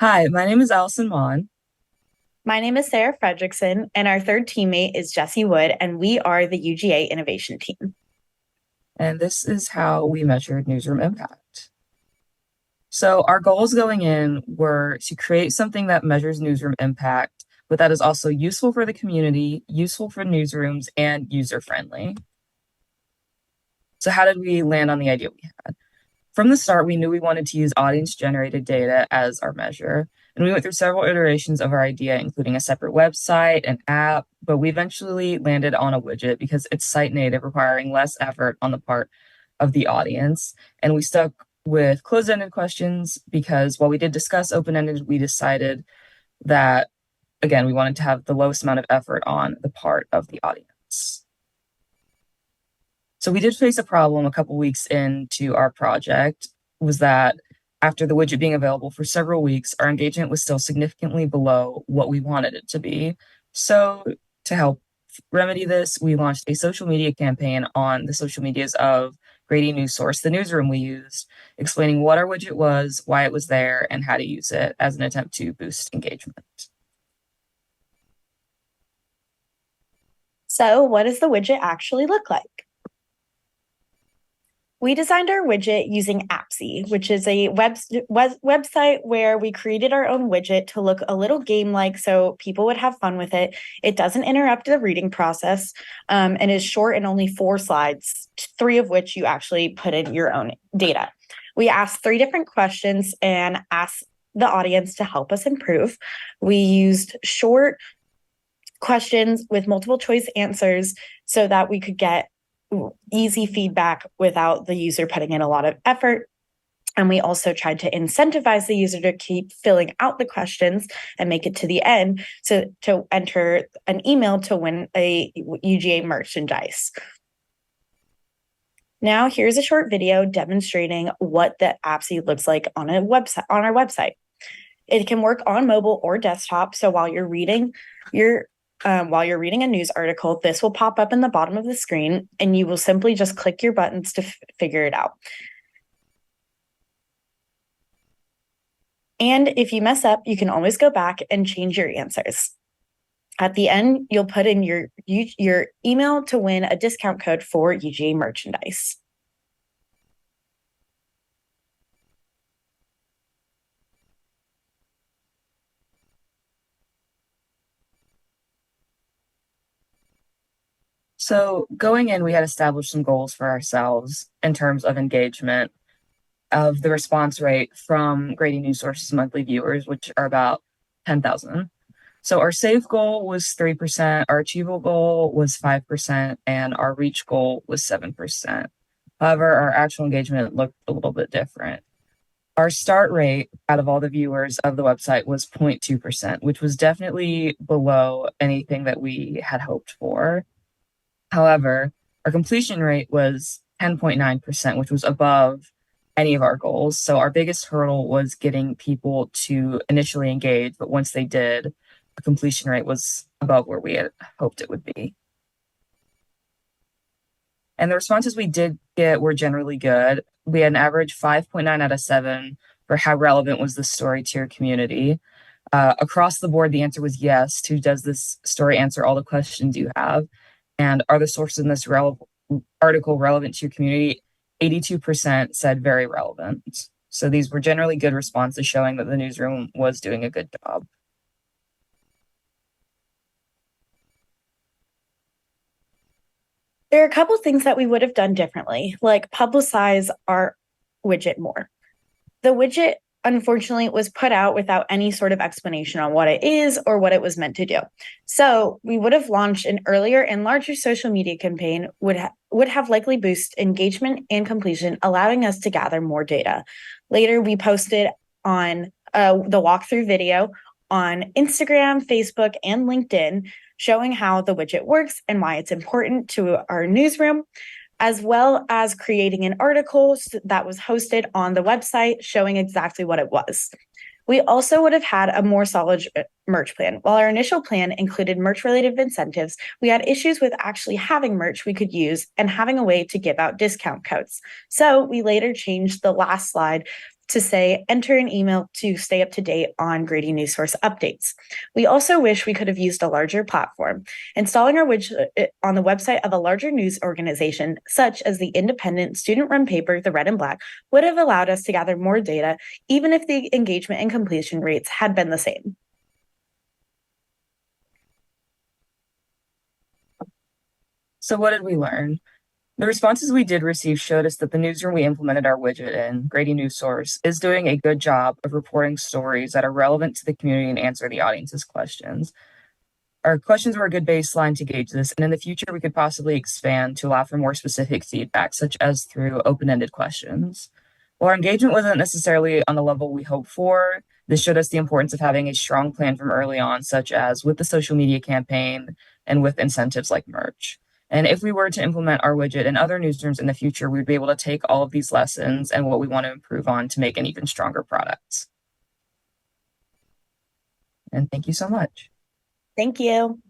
Hi, my name is Allison Mon, My name is Sarah Fredrickson, and our third teammate is Jesse Wood, and we are the UGA Innovation Team. and this is how we measured newsroom impact. So, our goals going in were to create something that measures newsroom impact, but that is also useful for the community, useful for newsrooms, and user friendly. So, how did we land on the idea we had? From the start, we knew we wanted to use audience generated data as our measure. And we went through several iterations of our idea, including a separate website, an app, but we eventually landed on a widget because it's site native, requiring less effort on the part of the audience. And we stuck with closed ended questions because while we did discuss open ended, we decided that, again, we wanted to have the lowest amount of effort on the part of the audience. So we did face a problem a couple weeks into our project was that after the widget being available for several weeks, our engagement was still significantly below what we wanted it to be. So to help remedy this, we launched a social media campaign on the social medias of Grady News Source, the newsroom we used, explaining what our widget was, why it was there, and how to use it as an attempt to boost engagement. So, what does the widget actually look like? We designed our widget using Appsy, which is a website where we created our own widget to look a little game-like so people would have fun with it. It doesn't interrupt the reading process and is short and only 4 slides, 3 of which you actually put in your own data. We asked 3 different questions and asked the audience to help us improve. We used short questions with multiple choice answers so that we could get easy feedback without the user putting in a lot of effort. And we also tried to incentivize the user to keep filling out the questions and make it to the end so to enter an email to win a UGA merchandise. Now here's a short video demonstrating what the Appsy looks like on a website on our website. It can work on mobile or desktop. So while you're reading a news article, this will pop up in the bottom of the screen, and you will simply just click your buttons to figure it out. And if you mess up, you can always go back and change your answers. At the end, you'll put in your email to win a discount code for UGA merchandise. So going in, we had established some goals for ourselves in terms of engagement of the response rate from Grady News Source's monthly viewers, which are about 10,000. So our safe goal was 3%, our achievable goal was 5%, and our reach goal was 7%. However, our actual engagement looked a little bit different. Our start rate out of all the viewers of the website was 0.2%, which was definitely below anything that we had hoped for. However, our completion rate was 10.9%, which was above any of our goals. So our biggest hurdle was getting people to initially engage, but once they did, the completion rate was above where we had hoped it would be. And the responses we did get were generally good. We had an average 5.9 out of 7 for how relevant was the story to your community. Across the board, the answer was yes to does this story answer all the questions you have? And are the sources in this article relevant to your community? 82% said very relevant. So these were generally good responses showing that the newsroom was doing a good job. There are a couple things that we would have done differently, like publicize our widget more. The widget, unfortunately, was put out without any sort of explanation on what it is or what it was meant to do. So we would have launched an earlier and larger social media campaign would have likely boosted engagement and completion, allowing us to gather more data. Later, we posted on the walkthrough video on Instagram, Facebook, and LinkedIn, showing how the widget works and why it's important to our newsroom, as well as creating an article that was hosted on the website showing exactly what it was. We also would have had a more solid merch plan. While our initial plan included merch-related incentives, we had issues with actually having merch we could use and having a way to give out discount codes. So we later changed the last slide to say, enter an email to stay up to date on grading news source updates. We also wish we could have used a larger platform. Installing our widget on the website of a larger news organization, such as the independent student-run paper, The Red and Black, would have allowed us to gather more data, even if the engagement and completion rates had been the same. So what did we learn? The responses we did receive showed us that the newsroom we implemented our widget in, Grady News Source, is doing a good job of reporting stories that are relevant to the community and answer the audience's questions. Our questions were a good baseline to gauge this, and in the future, we could possibly expand to allow for more specific feedback, such as through open-ended questions. While our engagement wasn't necessarily on the level we hoped for, this showed us the importance of having a strong plan from early on, such as with the social media campaign and with incentives like merch. And if we were to implement our widget in other newsrooms in the future, we'd be able to take all of these lessons and what we want to improve on to make an even stronger product. And thank you so much. Thank you.